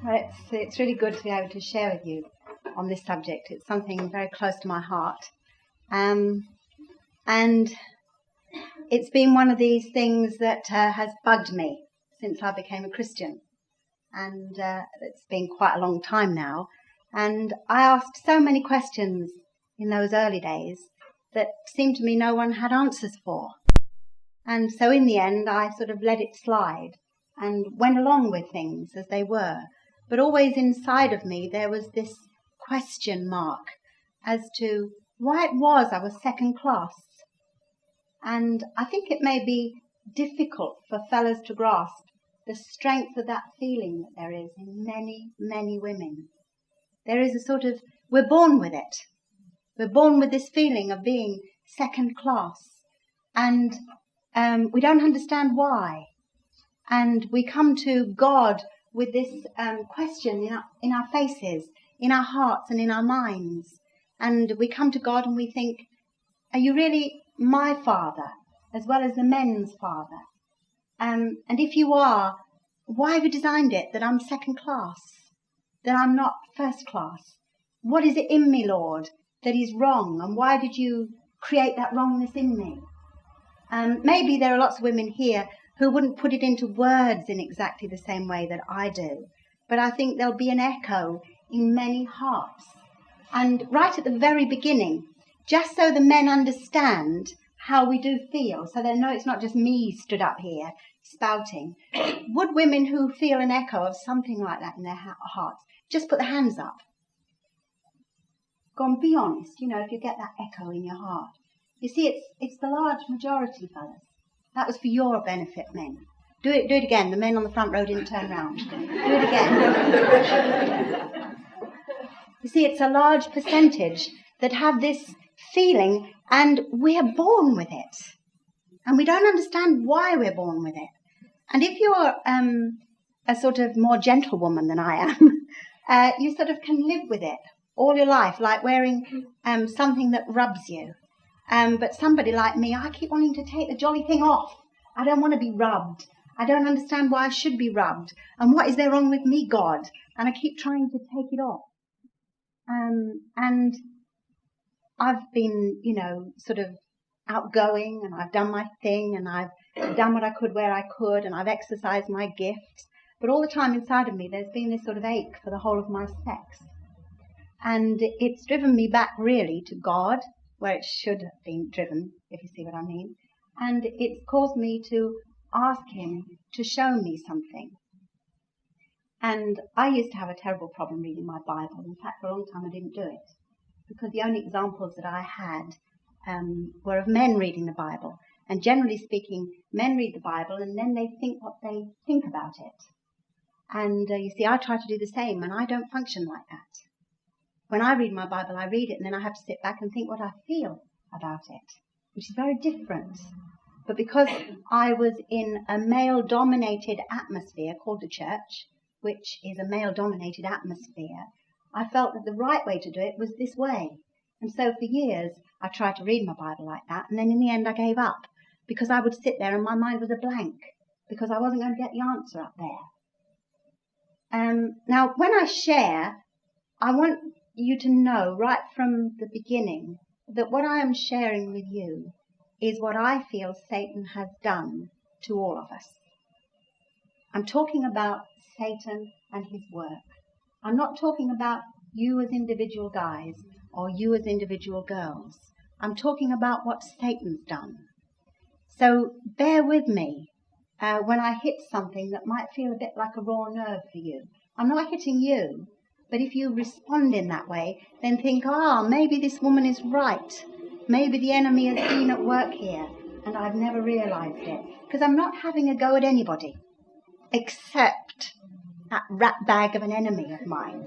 It's really good to be able to share with you on this subject. It's something very close to my heart. And it's been one of these things that has bugged me since I became a Christian. And it's been quite a long time now. And I asked so many questions in those early days that seemed to me no one had answers for. And so in the end, I sort of let it slide and went along with things as they were. But always inside of me, there was this question mark as to why it was I was second class. And I think it may be difficult for fellows to grasp the strength of that feeling that there is in many, many women. There is a sort of, we're born with it. We're born with this feeling of being second class. And we don't understand why. And we come to God with this question in our faces, in our hearts and in our minds. And we come to God and we think, are you really my father as well as the men's father? And if you are, why have you designed it that I'm second class, that I'm not first class? What is it in me, Lord, that is wrong? And why did you create that wrongness in me? Maybe there are lots of women here who wouldn't put it into words in exactly the same way that I do. But I think there'll be an echo in many hearts. And right at the very beginning, just so the men understand how we do feel, so they know it's not just me stood up here spouting, would women who feel an echo of something like that in their hearts just put their hands up? Go on, be honest, if you get that echo in your heart. You see, it's the large majority, fellas. That was for your benefit, men. Do it again. The men on the front row didn't turn round. Do it again. You see, it's a large percentage that have this feeling, and we're born with it. And we don't understand why we're born with it. And if you're a sort of more gentle woman than I am, you sort of can live with it all your life, like wearing something that rubs you. But somebody like me, I keep wanting to take the jolly thing off. I don't want to be rubbed. I don't understand why I should be rubbed. And what is there wrong with me, God? And I keep trying to take it off. And I've been, sort of outgoing, and I've done my thing, and I've done what I could where I could, and I've exercised my gifts. But all the time inside of me, there's been this sort of ache for the whole of my sex. And it's driven me back really to God, where it should have been driven, if you see what I mean. And it's caused me to ask him to show me something. And I used to have a terrible problem reading my Bible. In fact, for a long time I didn't do it, because the only examples that I had were of men reading the Bible. And generally speaking, men read the Bible and then they think what they think about it. And you see, I try to do the same, and I don't function like that. When I read my Bible, I read it, and then I have to sit back and think what I feel about it, which is very different. But because I was in a male-dominated atmosphere called the church, which is a male-dominated atmosphere, I felt that the right way to do it was this way. And so for years, I tried to read my Bible like that, and then in the end I gave up, because I would sit there and my mind was a blank, because I wasn't going to get the answer up there. Now, when I share, I want you to know right from the beginning that what I am sharing with you is what I feel Satan has done to all of us. I'm talking about Satan and his work. I'm not talking about you as individual guys or you as individual girls. I'm talking about what Satan's done. So bear with me when I hit something that might feel a bit like a raw nerve for you. I'm not hitting you. But if you respond in that way, then think, maybe this woman is right. Maybe the enemy has been at work here, and I've never realized it. Because I'm not having a go at anybody, except that rat bag of an enemy of mine.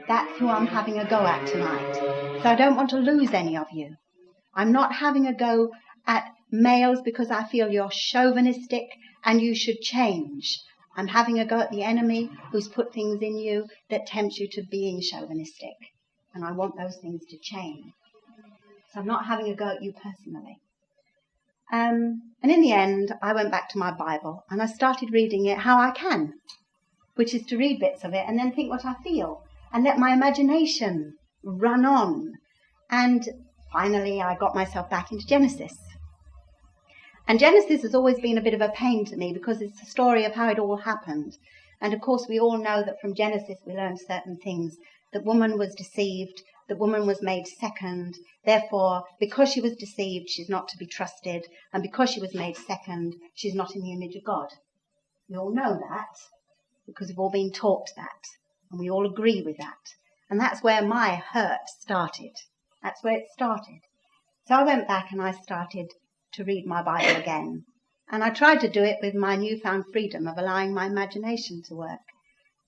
That's who I'm having a go at tonight. So I don't want to lose any of you. I'm not having a go at males because I feel you're chauvinistic and you should change. I'm having a go at the enemy who's put things in you that tempt you to being chauvinistic. And I want those things to change. So I'm not having a go at you personally. And in the end, I went back to my Bible and I started reading it how I can. which is to read bits of it and then think what I feel and let my imagination run on. And finally, I got myself back into Genesis. And Genesis has always been a bit of a pain to me because it's the story of how it all happened. And of course, we all know that from Genesis we learn certain things. That woman was deceived, that woman was made second. Therefore, because she was deceived, she's not to be trusted. And because she was made second, she's not in the image of God. We all know that because we've all been taught that. And we all agree with that. And that's where my hurt started. That's where it started. So I went back and I started to read my Bible again. And I tried to do it with my newfound freedom of allowing my imagination to work.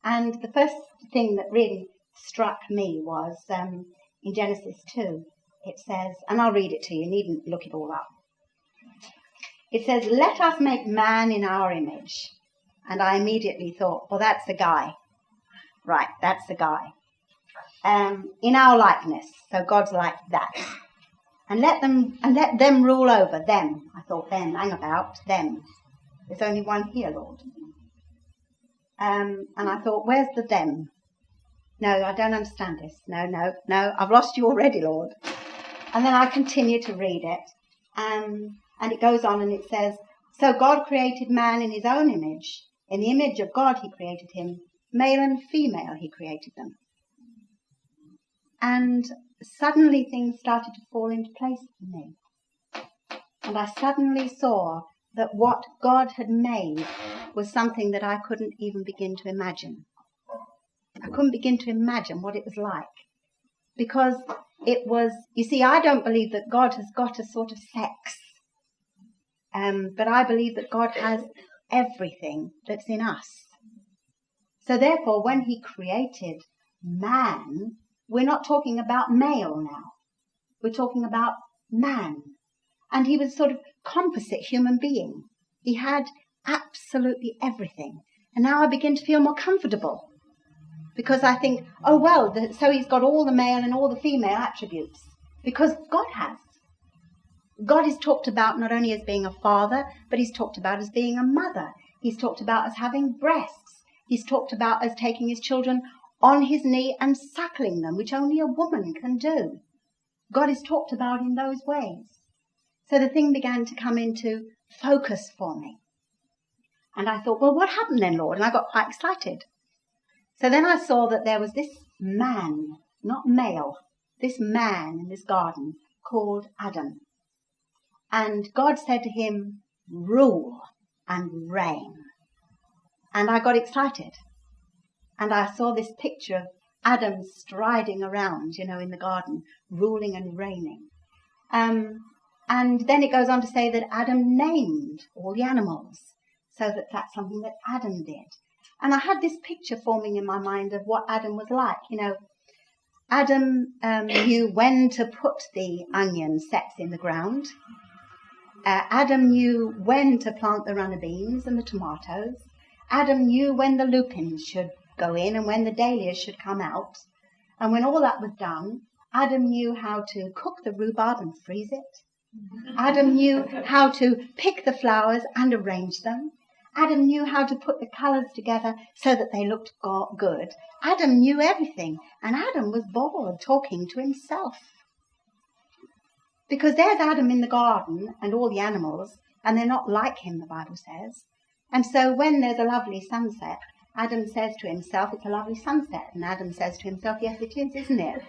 And the first thing that really struck me was in Genesis 2, it says, and I'll read it to you, you needn't look it all up. It says, "Let us make man in our image." And I immediately thought, well, that's the guy. Right, that's the guy. In our likeness, so God's like that. And let them rule over them. I thought, them, hang about, them. There's only one here, Lord. And I thought, where's the them? No, I don't understand this. No, I've lost you already, Lord. And then I continue to read it. And it goes on and it says, "So God created man in his own image. In the image of God he created him. Male and female he created them." And suddenly things started to fall into place for me. And I suddenly saw that what God had made was something that I couldn't even begin to imagine. I couldn't begin to imagine what it was like. Because it was, you see, I don't believe that God has got a sort of sex. But I believe that God has everything that's in us. So therefore, when he created man, we're not talking about male now. We're talking about man. And he was sort of composite human being. He had absolutely everything. And now I begin to feel more comfortable. Because I think, oh, well, so he's got all the male and all the female attributes. Because God has. God is talked about not only as being a father, but he's talked about as being a mother. He's talked about as having breasts. He's talked about as taking his children on his knee and suckling them, which only a woman can do. God is talked about in those ways. So the thing began to come into focus for me. And I thought, well, what happened then, Lord? And I got quite excited. So then I saw that there was this man, not male, this man in this garden called Adam. And God said to him, "Rule and reign." And I got excited. And I saw this picture of Adam striding around, in the garden, ruling and reigning. And then it goes on to say that Adam named all the animals, so that's something that Adam did. And I had this picture forming in my mind of what Adam was like. Adam knew when to put the onion sets in the ground. Adam knew when to plant the runner beans and the tomatoes. Adam knew when the lupins should go in and when the dahlias should come out. And when all that was done, Adam knew how to cook the rhubarb and freeze it. Adam knew how to pick the flowers and arrange them. Adam knew how to put the colours together so that they looked good. Adam knew everything, and Adam was bored talking to himself. Because there's Adam in the garden and all the animals, and they're not like him, the Bible says. And so when there's a lovely sunset, Adam says to himself, "It's a lovely sunset." And Adam says to himself, "Yes, it is, isn't it?"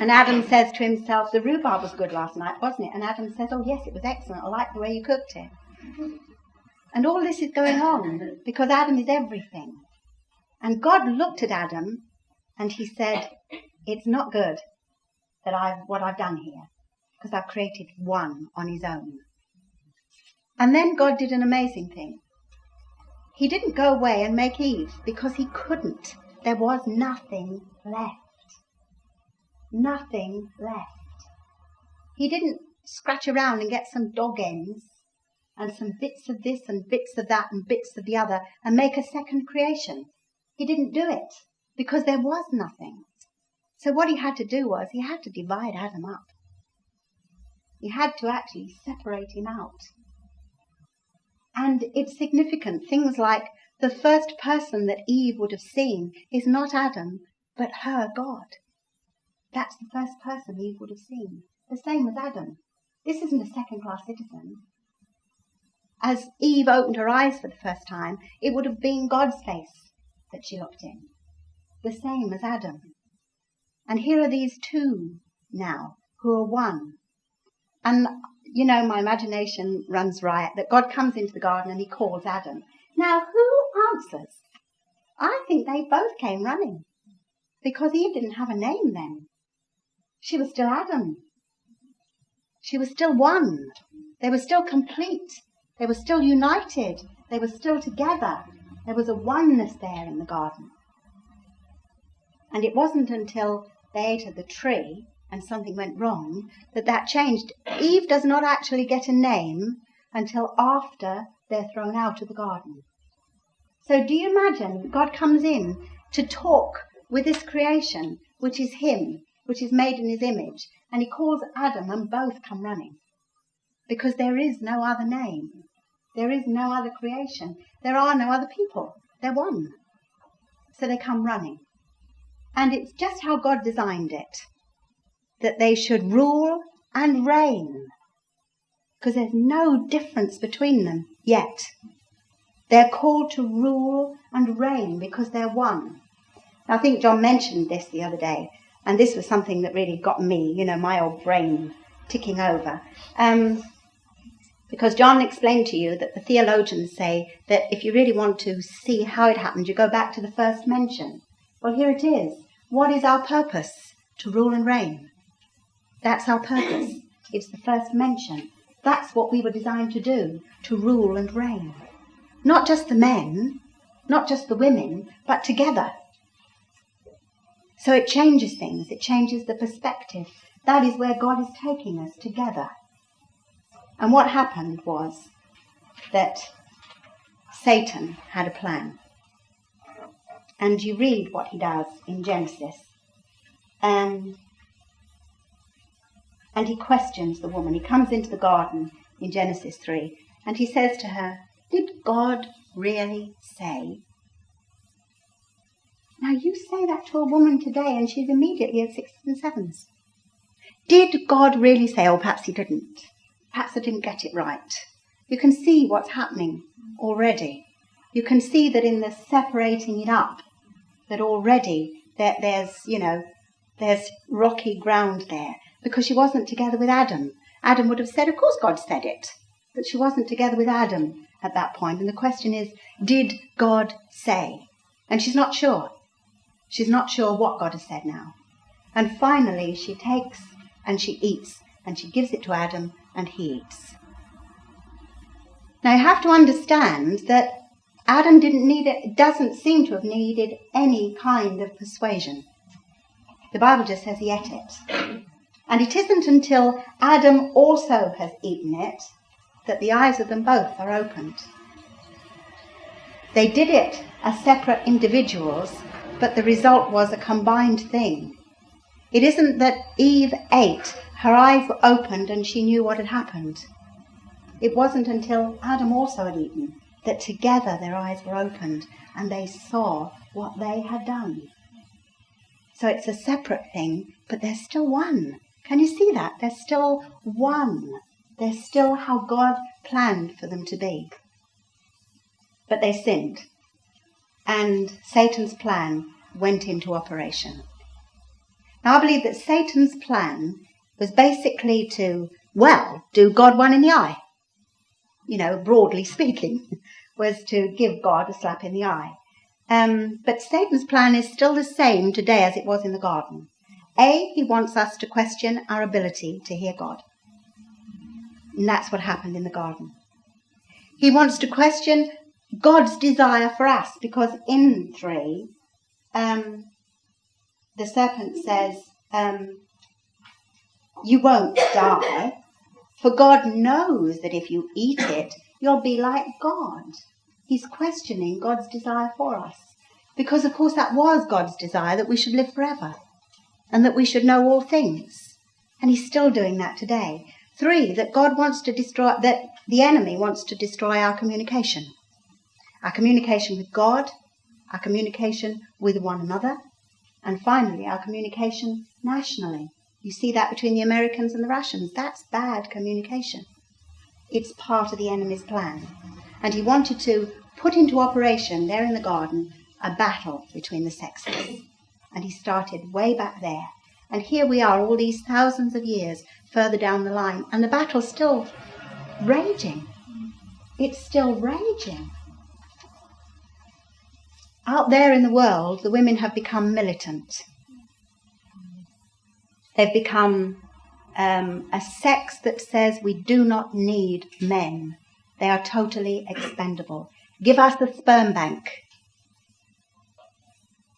And Adam says to himself, "The rhubarb was good last night, wasn't it?" And Adam says, "Oh, yes, it was excellent. I like the way you cooked it." And all this is going on because Adam is everything. And God looked at Adam and he said, "It's not good that what I've done here, because I've created one on his own." And then God did an amazing thing. He didn't go away and make Eve because he couldn't. There was nothing left. Nothing left. He didn't scratch around and get some dog ends and some bits of this and bits of that and bits of the other and make a second creation. He didn't do it because there was nothing. So what he had to do was he had to divide Adam up. He had to actually separate him out. And it's significant. Things like The first person that Eve would have seen is not Adam, but her God. That's the first person Eve would have seen. The same as Adam. This isn't a second-class citizen. As Eve opened her eyes for the first time, it would have been God's face that she looked in. The same as Adam. And here are these two now, who are one. And, you know, my imagination runs riot that God comes into the garden and he calls Adam. Now, who answers? I think they both came running, because Eve didn't have a name then. She was still Adam. She was still one. They were still complete. They were still united. They were still together. There was a oneness there in the garden. And it wasn't until they ate of the tree and something went wrong that changed. Eve does not actually get a name until after they're thrown out of the garden. So do you imagine God comes in to talk with this creation, which is him, which is made in his image, and he calls Adam and both come running? Because there is no other name. There is no other creation. There are no other people. They're one. So they come running. And it's just how God designed it, that they should rule and reign. Because there's no difference between them yet. They're called to rule and reign because they're one. I think John mentioned this the other day, and this was something that really got me, you know, my old brain ticking over. Because John explained to you that the theologians say that if you really want to see how it happened, you go back to the first mention. Well, here it is. What is our purpose? To rule and reign. That's our purpose. It's the first mention. That's what we were designed to do, to rule and reign. Not just the men, not just the women, but together. So it changes things. It changes the perspective. That is where God is taking us, together. And what happened was that Satan had a plan. And you read what he does in Genesis. And he questions the woman. He comes into the garden in Genesis 3, and he says to her, "Did God really say?" Now you say that to a woman today, and she's immediately at 6s and 7s. Did God really say? Oh, perhaps he didn't. Perhaps I didn't get it right. You can see what's happening already. You can see that in the separating it up, that already there's rocky ground there, because she wasn't together with Adam. Adam would have said, of course God said it, but she wasn't together with Adam at that point. And the question is, did God say? And she's not sure. She's not sure what God has said now. And finally she takes and she eats, and she gives it to Adam, and he eats. Now you have to understand that Adam doesn't seem to have needed any kind of persuasion. The Bible just says he ate it. And it isn't until Adam also has eaten it that the eyes of them both are opened. They did it as separate individuals, but the result was a combined thing. It isn't that Eve ate, her eyes were opened and she knew what had happened. It wasn't until Adam also had eaten that together their eyes were opened and they saw what they had done. So it's a separate thing, but they're still one. Can you see that? They're still one. They're still how God planned for them to be. But they sinned, and Satan's plan went into operation. Now I believe that Satan's plan was basically to, do God one in the eye. Broadly speaking, was to give God a slap in the eye. But Satan's plan is still the same today as it was in the garden. He wants us to question our ability to hear God. And that's what happened in the garden. He wants to question God's desire for us, because in 3, the serpent says, you won't die, for God knows that if you eat it, you'll be like God. He's questioning God's desire for us. Because, of course, that was God's desire, that we should live forever and that we should know all things. And he's still doing that today. 3, that God wants to destroy, that the enemy wants to destroy our communication. Our communication with God, our communication with one another, and finally our communication nationally. You see that between the Americans and the Russians. That's bad communication. It's part of the enemy's plan. And he wanted to put into operation there in the garden a battle between the sexes. And he started way back there. And here we are all these thousands of years further down the line, and the battle's still raging. It's still raging. Out there in the world, the women have become militant. They've become a sex that says we do not need men. They are totally expendable. Give us the sperm bank,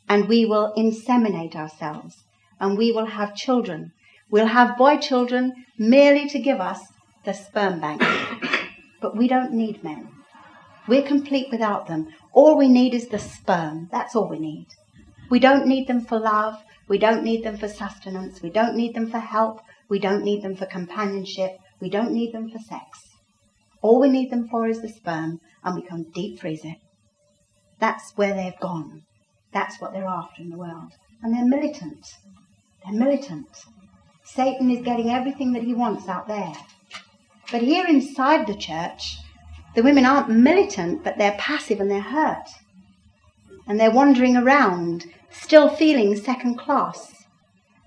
and we will inseminate ourselves, and we will have children. We'll have boy children merely to give us the sperm bank. But we don't need men. We're complete without them. All we need is the sperm. That's all we need. We don't need them for love. We don't need them for sustenance. We don't need them for help. We don't need them for companionship. We don't need them for sex. All we need them for is the sperm, and we can deep freeze it. That's where they've gone. That's what they're after in the world. And they're militant. They're militant. Satan is getting everything that he wants out there. But here inside the church, the women aren't militant, but they're passive and they're hurt. And they're wandering around, still feeling second class.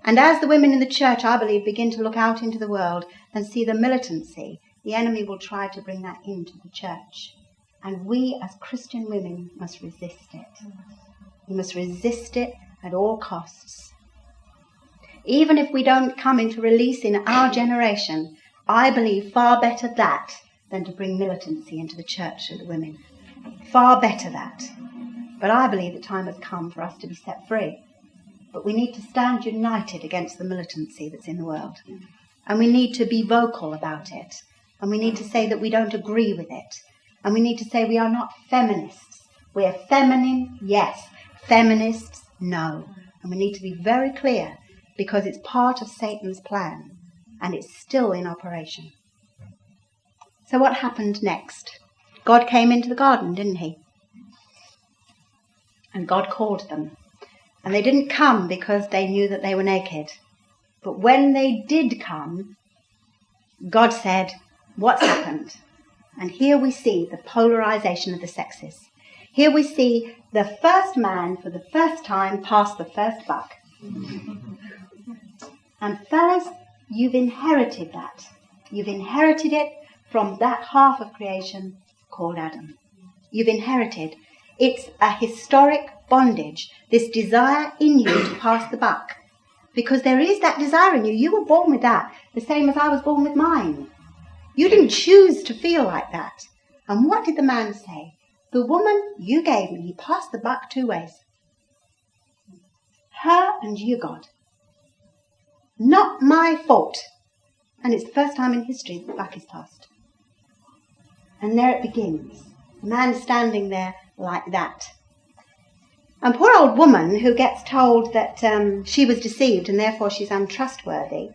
And as the women in the church, I believe, begin to look out into the world and see the militancy, the enemy will try to bring that into the church. And we as Christian women must resist it. We must resist it at all costs. Even if we don't come into release in our generation, I believe far better that than to bring militancy into the church through the women. Far better that. But I believe the time has come for us to be set free. But we need to stand united against the militancy that's in the world. And we need to be vocal about it. And we need to say that we don't agree with it. And we need to say we are not feminists. We are feminine, yes. Feminists, no. And we need to be very clear, because it's part of Satan's plan. And it's still in operation. So what happened next? God came into the garden, didn't he? And God called them. And they didn't come because they knew that they were naked. But when they did come, God said, what's happened? And here we see the polarization of the sexes. Here we see the first man for the first time pass the first buck. And fellas, you've inherited that. You've inherited it from that half of creation called Adam. You've inherited. It's a historic bondage, this desire in you to pass the buck. Because there is that desire in you. You were born with that, the same as I was born with mine. You didn't choose to feel like that. And what did the man say? The woman you gave me, he passed the buck two ways. Her and you, God. Not my fault. And it's the first time in history that the buck is passed. And there it begins. The man standing there like that. And poor old woman who gets told that she was deceived and therefore she's untrustworthy,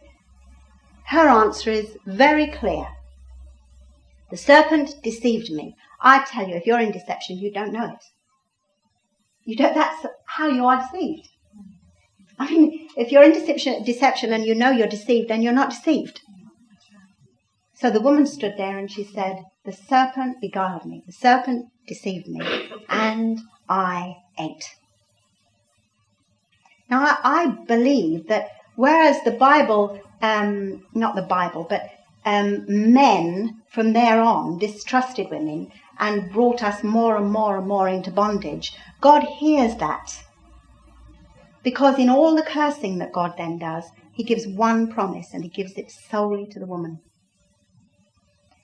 her answer is very clear. The serpent deceived me. I tell you, if you're in deception, you don't know it. You don't. That's how you are deceived. I mean, if you're in deception and you know you're deceived, then you're not deceived. So the woman stood there and she said, the serpent beguiled me. The serpent deceived me. And I ate. Now, I believe that whereas the Bible, not the Bible, but men from there on distrusted women and brought us more and more and more into bondage, God hears that. Because in all the cursing that God then does, he gives one promise, and he gives it solely to the woman.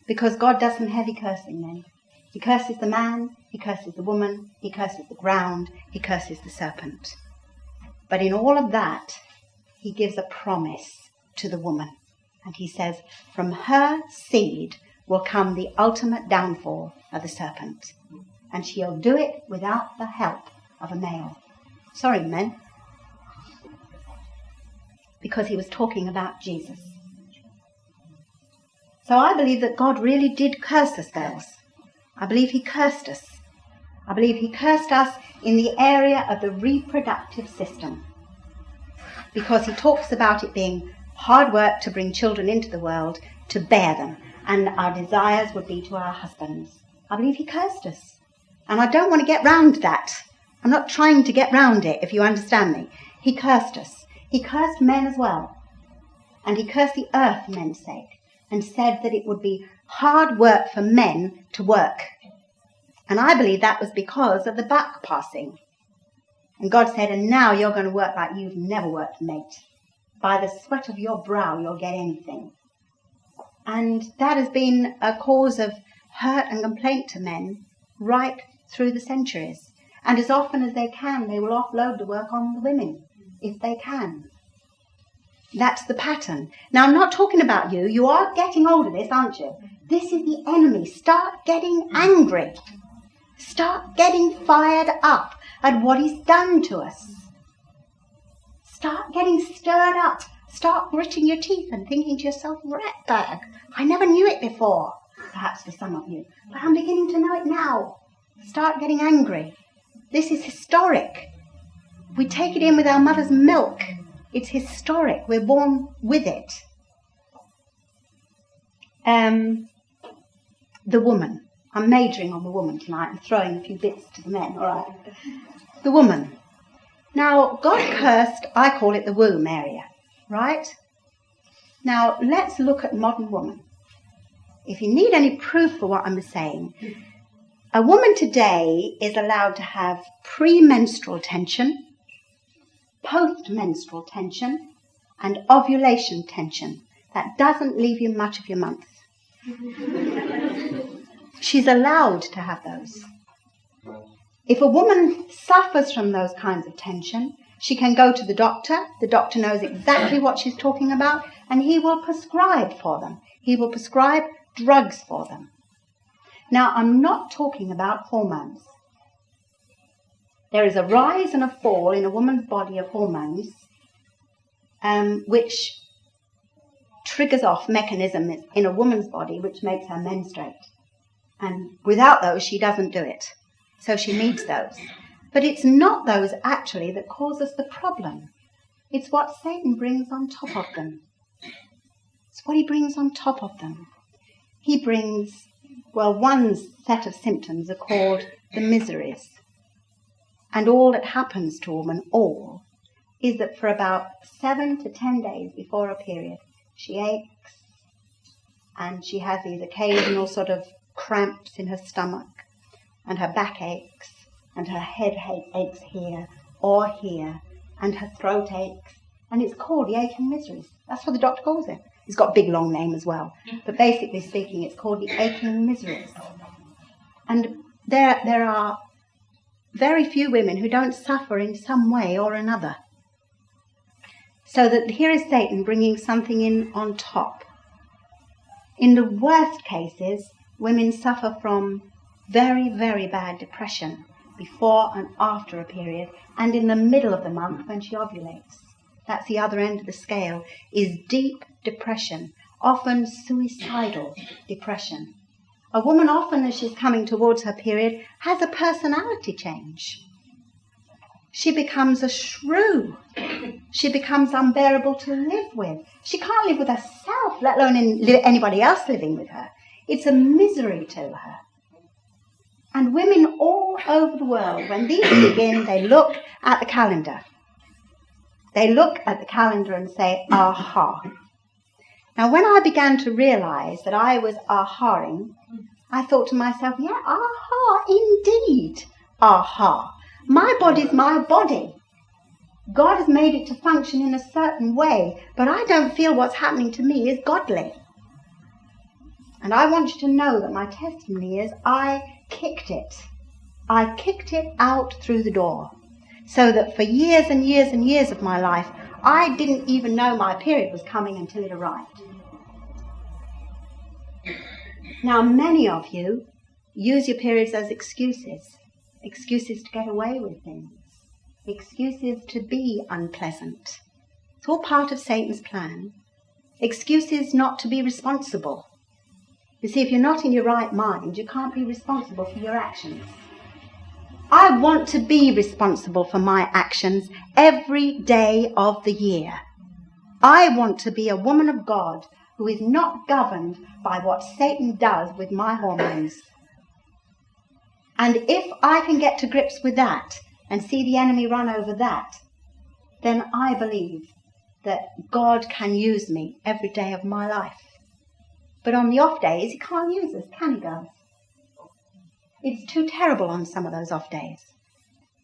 Because God does some heavy cursing then. He curses the man, he curses the woman, he curses the ground, he curses the serpent. But in all of that, he gives a promise to the woman. And he says, from her seed will come the ultimate downfall of the serpent. And she'll do it without the help of a male. Sorry, men. Because he was talking about Jesus. So I believe that God really did curse us, girls. I believe he cursed us. I believe he cursed us in the area of the reproductive system, because he talks about it being hard work to bring children into the world, to bear them, and our desires would be to our husbands. I believe he cursed us. And I don't want to get round that. I'm not trying to get round it, if you understand me. He cursed us. He cursed men as well. And he cursed the earth for men's sake, and said that it would be hard work for men to work. And I believe that was because of the buck passing. And God said, and now you're going to work like you've never worked, mate. By the sweat of your brow, you'll get anything. And that has been a cause of hurt and complaint to men right through the centuries. And as often as they can, they will offload the work on the women, if they can. That's the pattern. Now, I'm not talking about you. You are getting hold of this, aren't you? This is the enemy. Start getting angry. Start getting fired up at what he's done to us. Start getting stirred up. Start gritting your teeth and thinking to yourself, ratbag, I never knew it before. Perhaps for some of you. But I'm beginning to know it now. Start getting angry. This is historic. We take it in with our mother's milk. It's historic. We're born with it. The woman. I'm majoring on the woman tonight and throwing a few bits to the men, all right? The woman. Now, God cursed, I call it the womb area, right? Now, let's look at modern woman. If you need any proof for what I'm saying, a woman today is allowed to have premenstrual tension, post-menstrual tension, and ovulation tension. That doesn't leave you much of your month. She's allowed to have those. If a woman suffers from those kinds of tension, she can go to the doctor. The doctor knows exactly what she's talking about, and he will prescribe for them. He will prescribe drugs for them. Now, I'm not talking about hormones. There is a rise and a fall in a woman's body of hormones, which triggers off mechanisms in a woman's body which makes her menstruate. And without those, she doesn't do it. So she needs those. But it's not those, actually, that cause us the problem. It's what Satan brings on top of them. It's what he brings on top of them. He brings, well, one set of symptoms are called the miseries. And all that happens to a woman, is that for about 7 to 10 days before a period, she aches, and she has these occasional sort of cramps in her stomach, and her back aches, and her head aches here or here, and her throat aches, and it's called the aching miseries. That's what the doctor calls it. It's got a big long name as well, but basically speaking, it's called the aching miseries. And there are very few women who don't suffer in some way or another. So that here is Satan bringing something in on top. In the worst cases, women suffer from very, very bad depression before and after a period, and in the middle of the month when she ovulates. That's the other end of the scale, is deep depression, often suicidal depression. A woman often, as she's coming towards her period, has a personality change. She becomes a shrew. She becomes unbearable to live with. She can't live with herself, let alone anybody else living with her. It's a misery to her. And women all over the world, when these begin, they look at the calendar. They look at the calendar and say, aha. Now, when I began to realize that I was ahaing, I thought to myself, yeah, aha, indeed, aha. My body's my body. God has made it to function in a certain way, but I don't feel what's happening to me is godly. And I want you to know that my testimony is I kicked it. I kicked it out through the door. So that for years and years and years of my life, I didn't even know my period was coming until it arrived. Now, many of you use your periods as excuses. Excuses to get away with things. Excuses to be unpleasant. It's all part of Satan's plan. Excuses not to be responsible. You see, if you're not in your right mind, you can't be responsible for your actions. I want to be responsible for my actions every day of the year. I want to be a woman of God who is not governed by what Satan does with my hormones. And if I can get to grips with that and see the enemy run over that, then I believe that God can use me every day of my life. But on the off days, he can't use us, can he, girls? It's too terrible on some of those off days.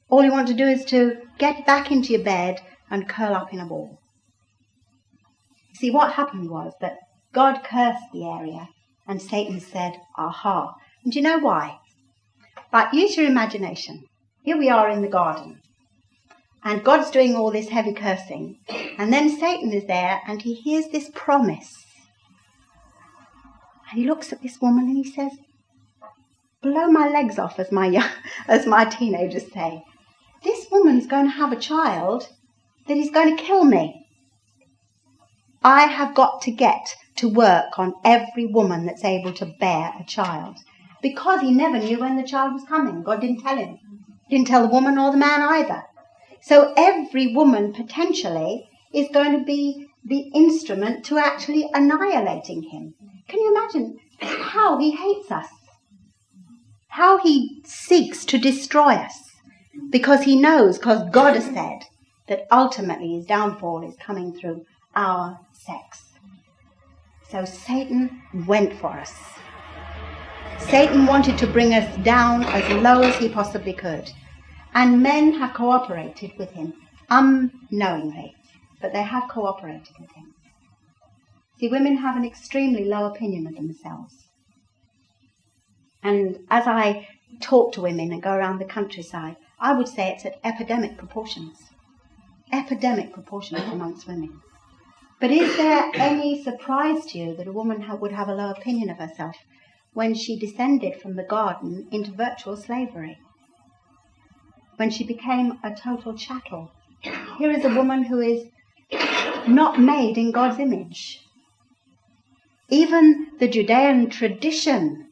All you want to do is to get back into your bed and curl up in a ball. See, what happened was that God cursed the area and Satan said, aha. And do you know why? Right, use your imagination. Here we are in the garden. And God's doing all this heavy cursing. And then Satan is there and he hears this promise. And he looks at this woman and he says, blow my legs off, as my teenagers say. This woman's going to have a child that is going to kill me. I have got to get to work on every woman that's able to bear a child. Because he never knew when the child was coming. God didn't tell him. Didn't tell the woman or the man either. So every woman potentially is going to be the instrument to actually annihilating him. Can you imagine how he hates us? How he seeks to destroy us. Because he knows, because God has said, that ultimately his downfall is coming through our sex. So Satan went for us. Satan wanted to bring us down as low as he possibly could. And men have cooperated with him, unknowingly, but they have cooperated with him. See, women have an extremely low opinion of themselves. And as I talk to women and go around the countryside, I would say it's at epidemic proportions. Epidemic proportions amongst women. But is there any surprise to you that a woman would have a low opinion of herself when she descended from the garden into virtual slavery? When she became a total chattel? Here is a woman who is not made in God's image. Even the Judean tradition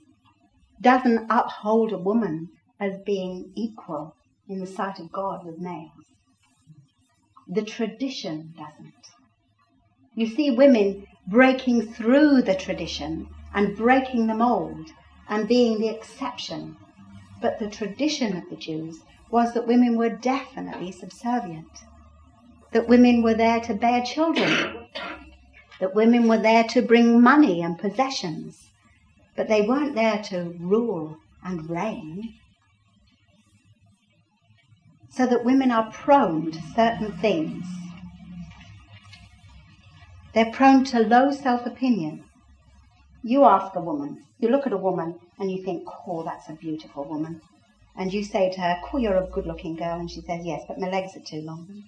doesn't uphold a woman as being equal in the sight of God with males. The tradition doesn't. You see women breaking through the tradition and breaking the mold and being the exception. But the tradition of the Jews was that women were definitely subservient. That women were there to bear children. That women were there to bring money and possessions. But they weren't there to rule and reign. So that women are prone to certain things. They're prone to low self-opinion. You ask a woman, you look at a woman and you think, oh, that's a beautiful woman. And you say to her, oh, you're a good-looking girl. And she says, yes, but my legs are too long.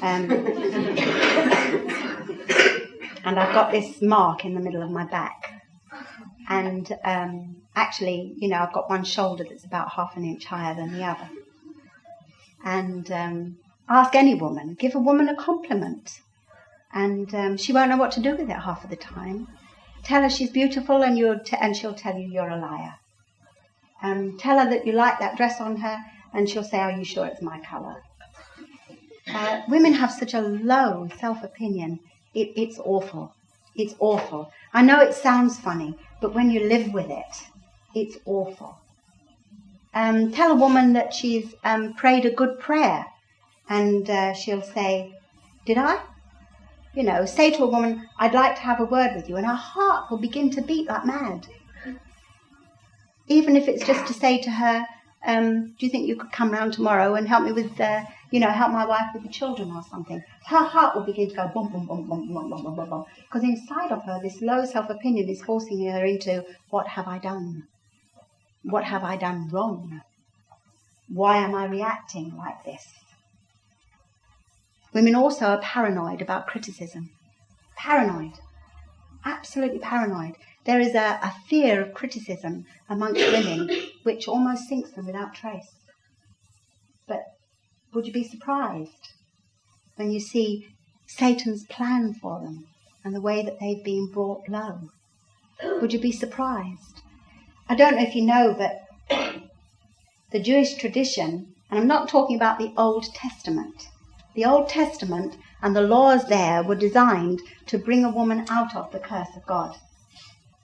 And I've got this mark in the middle of my back. And actually, you know, I've got one shoulder that's about half an inch higher than the other. And ask any woman, give a woman a compliment. And she won't know what to do with it half of the time. Tell her she's beautiful and she'll tell you you're a liar. Tell her that you like that dress on her and she'll say, are you sure it's my colour? Women have such a low self-opinion. It's awful. It's awful. I know it sounds funny, but when you live with it, it's awful. Tell a woman that she's prayed a good prayer and she'll say, did I? You know, say to a woman, I'd like to have a word with you, and her heart will begin to beat like mad. Even if it's just to say to her, do you think you could come round tomorrow and help me with, help my wife with the children or something? Her heart will begin to go bum, bum, bum, bum, bum, bum, bum, bum, bum. Because inside of her, this low self-opinion is forcing her into, what have I done? What have I done wrong? Why am I reacting like this? Women also are paranoid about criticism. Paranoid. Absolutely paranoid. There is a fear of criticism amongst women which almost sinks them without trace. But would you be surprised when you see Satan's plan for them and the way that they've been brought low? Would you be surprised? I don't know if you know, but the Jewish tradition, and I'm not talking about the Old Testament. The Old Testament and the laws there were designed to bring a woman out of the curse of God.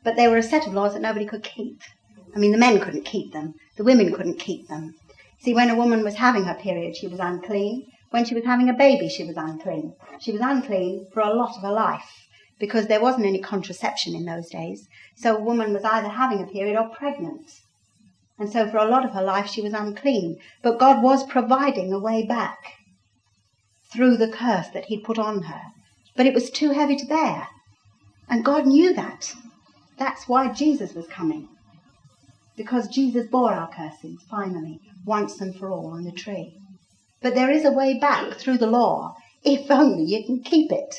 But they were a set of laws that nobody could keep. I mean, the men couldn't keep them. The women couldn't keep them. See, when a woman was having her period, she was unclean. When she was having a baby, she was unclean. She was unclean for a lot of her life because there wasn't any contraception in those days. So a woman was either having a period or pregnant. And so for a lot of her life, she was unclean. But God was providing a way back through the curse that he'd put on her. But it was too heavy to bear. And God knew that. That's why Jesus was coming. Because Jesus bore our curses, finally, once and for all on the tree. But there is a way back through the law, if only you can keep it.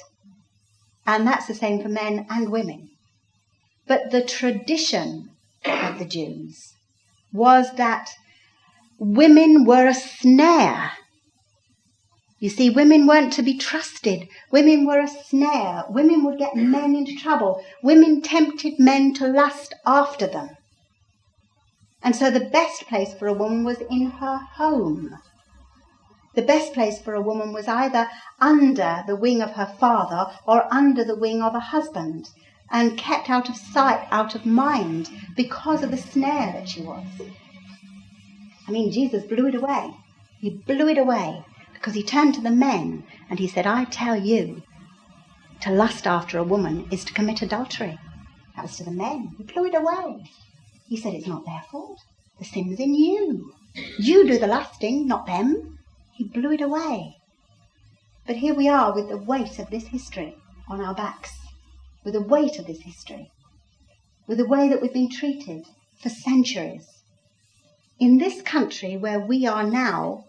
And that's the same for men and women. But the tradition of the Jews was that women were a snare. You see, women weren't to be trusted. Women were a snare. Women would get men into trouble. Women tempted men to lust after them. And so the best place for a woman was in her home. The best place for a woman was either under the wing of her father or under the wing of a husband, and kept out of sight, out of mind, because of the snare that she was. I mean, Jesus blew it away. He blew it away because he turned to the men and he said, I tell you, to lust after a woman is to commit adultery. That was to the men. He blew it away. He said, it's not their fault. The sin's in you. You do the lusting, not them. He blew it away. But here we are with the weight of this history on our backs, with the weight of this history, with the way that we've been treated for centuries. In this country where we are now,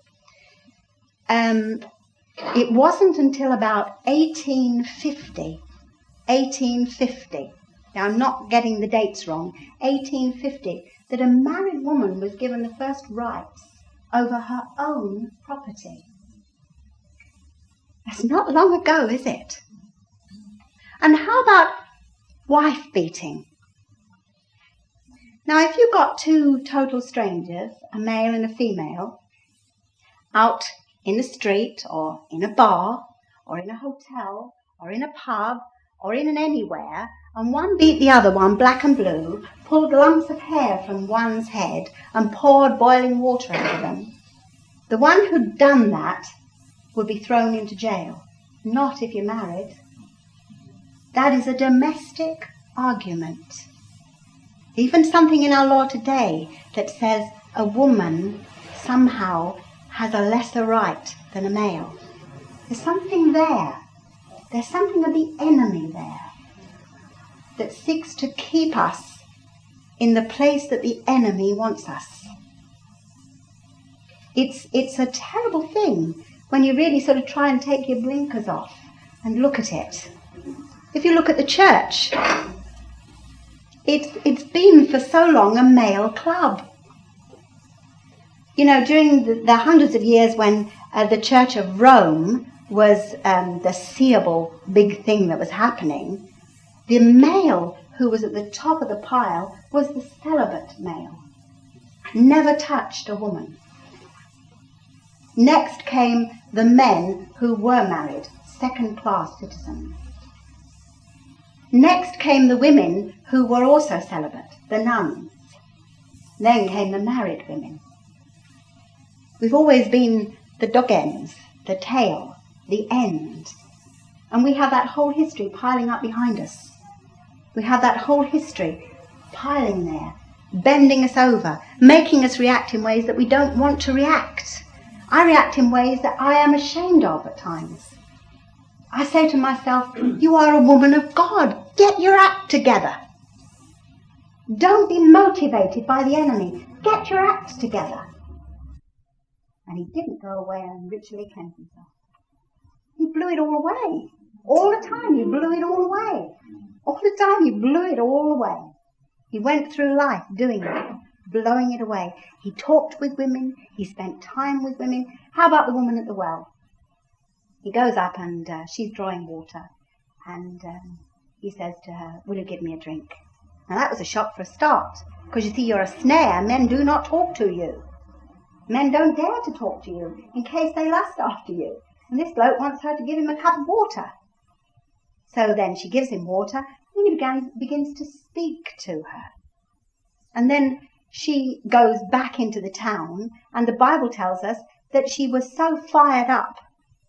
it wasn't until about 1850, now I'm not getting the dates wrong, 1850, that a married woman was given the first rights over her own property. That's not long ago, is it? And how about wife-beating? Now, if you've got two total strangers, a male and a female, out in the street or in a bar or in a hotel or in a pub or in anywhere, and one beat the other one black and blue, pulled lumps of hair from one's head and poured boiling water over them, the one who'd done that would be thrown into jail. Not if you're married. That is a domestic argument. Even something in our law today that says a woman somehow has a lesser right than a male. There's something there. There's something of the enemy there that seeks to keep us in the place that the enemy wants us. It's a terrible thing when you really sort of try and take your blinkers off and look at it. If you look at the church, it's been for so long a male club. You know, during the hundreds of years when the Church of Rome was the seeable big thing that was happening, the male who was at the top of the pile was the celibate male. Never touched a woman. Next came the men who were married, second-class citizens. Next came the women who were also celibate, the nuns. Then came the married women. We've always been the dog ends, the tail, the end. And we have that whole history piling up behind us. We have that whole history piling there, bending us over, making us react in ways that we don't want to react. I react in ways that I am ashamed of at times. I say to myself, you are a woman of God. Get your act together. Don't be motivated by the enemy. Get your act together. And he didn't go away and ritually cleanse himself. He blew it all away. All the time he blew it all away. All the time he blew it all away. He went through life doing it, blowing it away. He talked with women. He spent time with women. How about the woman at the well? He goes up and she's drawing water. And he says to her, will you give me a drink? Now that was a shock for a start. Because you see, you're a snare. Men do not talk to you. Men don't dare to talk to you in case they lust after you. And this bloke wants her to give him a cup of water. So then she gives him water, and he begins to speak to her. And then she goes back into the town, and the Bible tells us that she was so fired up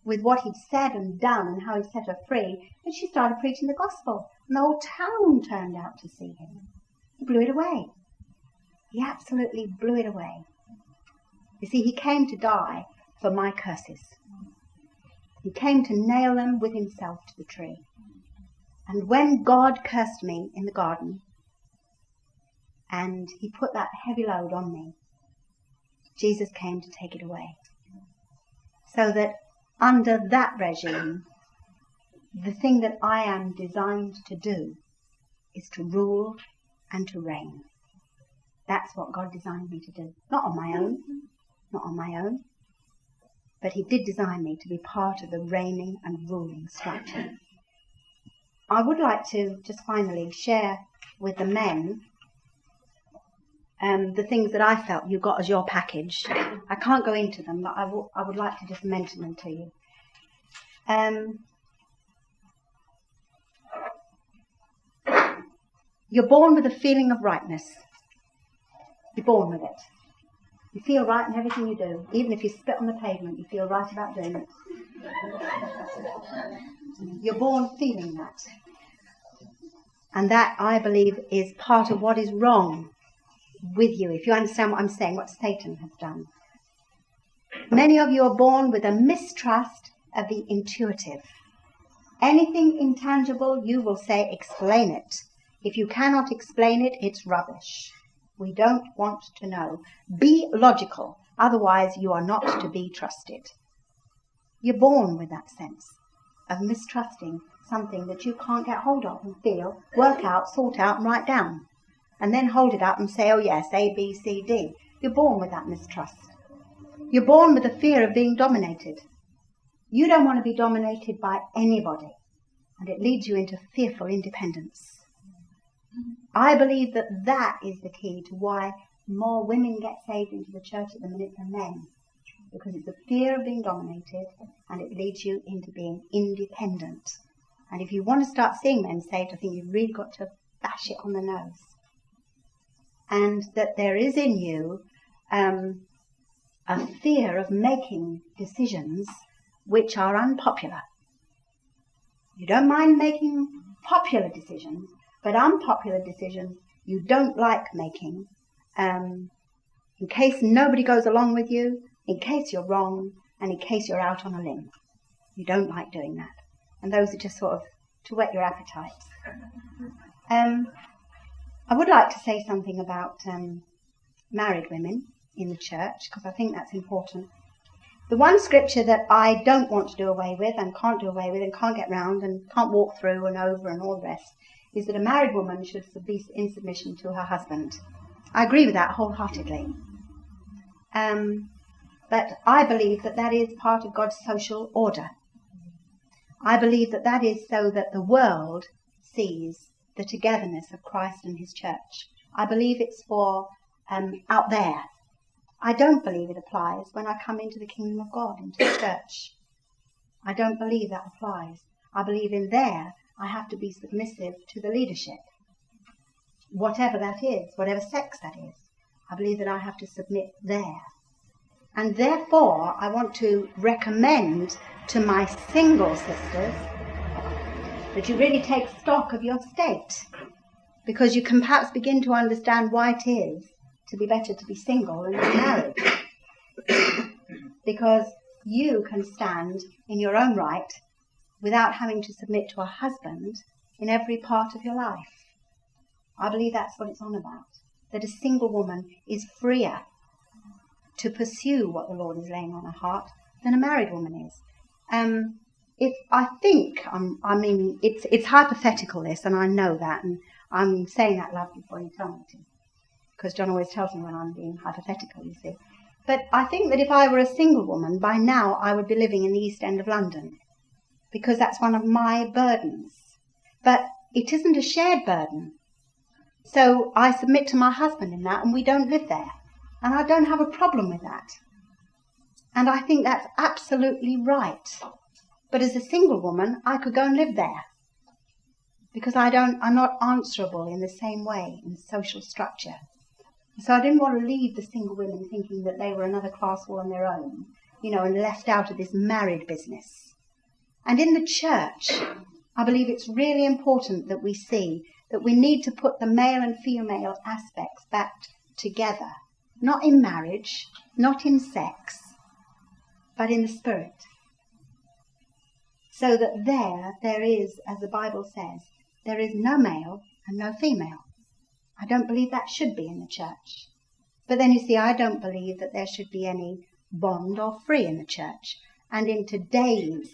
with what he'd said and done and how he set her free that she started preaching the gospel. And the whole town turned out to see him. He blew it away. He absolutely blew it away. You see, he came to die for my curses. He came to nail them with himself to the tree. And when God cursed me in the garden, and he put that heavy load on me, Jesus came to take it away. So that under that regime, the thing that I am designed to do is to rule and to reign. That's what God designed me to do. Not on my own. Not on my own. But he did design me to be part of the reigning and ruling structure. I would like to just finally share with the men the things that I felt you got as your package. I can't go into them, but I would like to just mention them to you. You're born with a feeling of rightness. You're born with it. You feel right in everything you do. Even if you spit on the pavement, you feel right about doing it. You're born feeling that. And that, I believe, is part of what is wrong with you, if you understand what I'm saying, what Satan has done. Many of you are born with a mistrust of the intuitive. Anything intangible, you will say, explain it. If you cannot explain it, it's rubbish. We don't want to know. Be logical, otherwise you are not to be trusted. You're born with that sense of mistrusting something that you can't get hold of and feel, work out, sort out and write down. And then hold it up and say, oh yes, A, B, C, D. You're born with that mistrust. You're born with the fear of being dominated. You don't want to be dominated by anybody. And it leads you into fearful independence. I believe that that is the key to why more women get saved into the church at the minute than men. Because it's the fear of being dominated, and it leads you into being independent. And if you want to start seeing men saved, I think you've really got to bash it on the nose. And that there is in you a fear of making decisions which are unpopular. You don't mind making popular decisions, but unpopular decisions you don't like making, in case nobody goes along with you, in case you're wrong, and in case you're out on a limb. You don't like doing that. And those are just sort of to whet your appetites. I would like to say something about married women in the church, because I think that's important. The one scripture that I don't want to do away with and can't do away with and can't get round and can't walk through and over and all the rest is that a married woman should be in submission to her husband. I agree with that wholeheartedly. But I believe that that is part of God's social order. I believe that that is so that the world sees the togetherness of Christ and his church. I believe it's for out there. I don't believe it applies when I come into the kingdom of God, into the church. I don't believe that applies. I believe in there I have to be submissive to the leadership. Whatever that is, whatever sex that is. I believe that I have to submit there. And therefore, I want to recommend to my single sisters that you really take stock of your state, because you can perhaps begin to understand why it is to be better to be single than to be married. Because you can stand in your own right without having to submit to a husband in every part of your life. I believe that's what it's on about, that a single woman is freer to pursue what the Lord is laying on her heart than a married woman is. It's hypothetical, this, and I know that, and I'm saying that love before you tell me to, because John always tells me when I'm being hypothetical, you see. But I think that if I were a single woman, by now I would be living in the East End of London, because that's one of my burdens. But it isn't a shared burden. So I submit to my husband in that, and we don't live there. And I don't have a problem with that. And I think that's absolutely right. But as a single woman, I could go and live there. Because I'm not answerable in the same way in social structure. So I didn't want to leave the single women thinking that they were another class all on their own, and left out of this married business. And in the church, I believe it's really important that we see that we need to put the male and female aspects back together. Not in marriage, not in sex, but in the spirit. So that there is, as the Bible says, there is no male and no female. I don't believe that should be in the church. But then you see, I don't believe that there should be any bond or free in the church. And in today's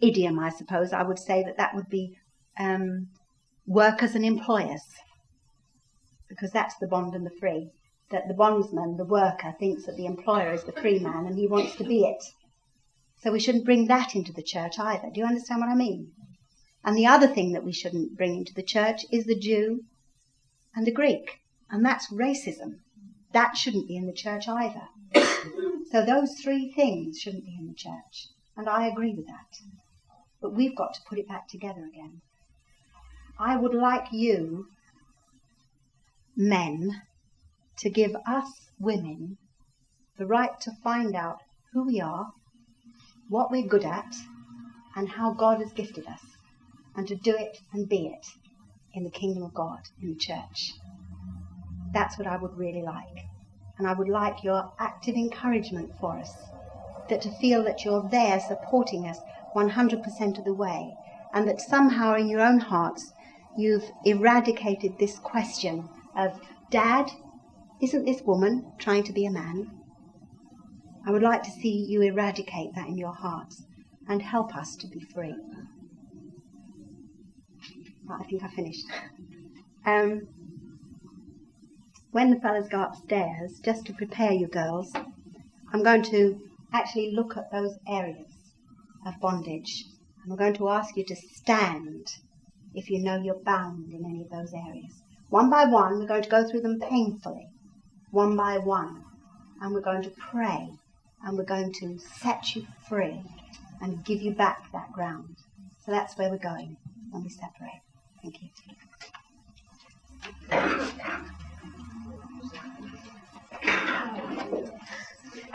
idiom, I suppose, I would say that would be workers and employers. Because that's the bond and the free. That the bondsman, the worker, thinks that the employer is the free man and he wants to be it. So we shouldn't bring that into the church either. Do you understand what I mean? And the other thing that we shouldn't bring into the church is the Jew and the Greek. And that's racism. That shouldn't be in the church either. So those three things shouldn't be in the church. And I agree with that. But we've got to put it back together again. I would like you, men, to give us women the right to find out who we are, what we're good at, and how God has gifted us. And to do it and be it in the kingdom of God, in the church. That's what I would really like. And I would like your active encouragement for us, that to feel that you're there supporting us 100% of the way, and that somehow in your own hearts you've eradicated this question of, Dad, isn't this woman trying to be a man? I would like to see you eradicate that in your hearts and help us to be free. I think I finished. When the fellas go upstairs, just to prepare you girls, I'm going to actually look at those areas of bondage. And I'm going to ask you to stand if you know you're bound in any of those areas. One by one, we're going to go through them painfully, one by one. And we're going to pray, and we're going to set you free and give you back that ground. So that's where we're going when we separate. Thank you.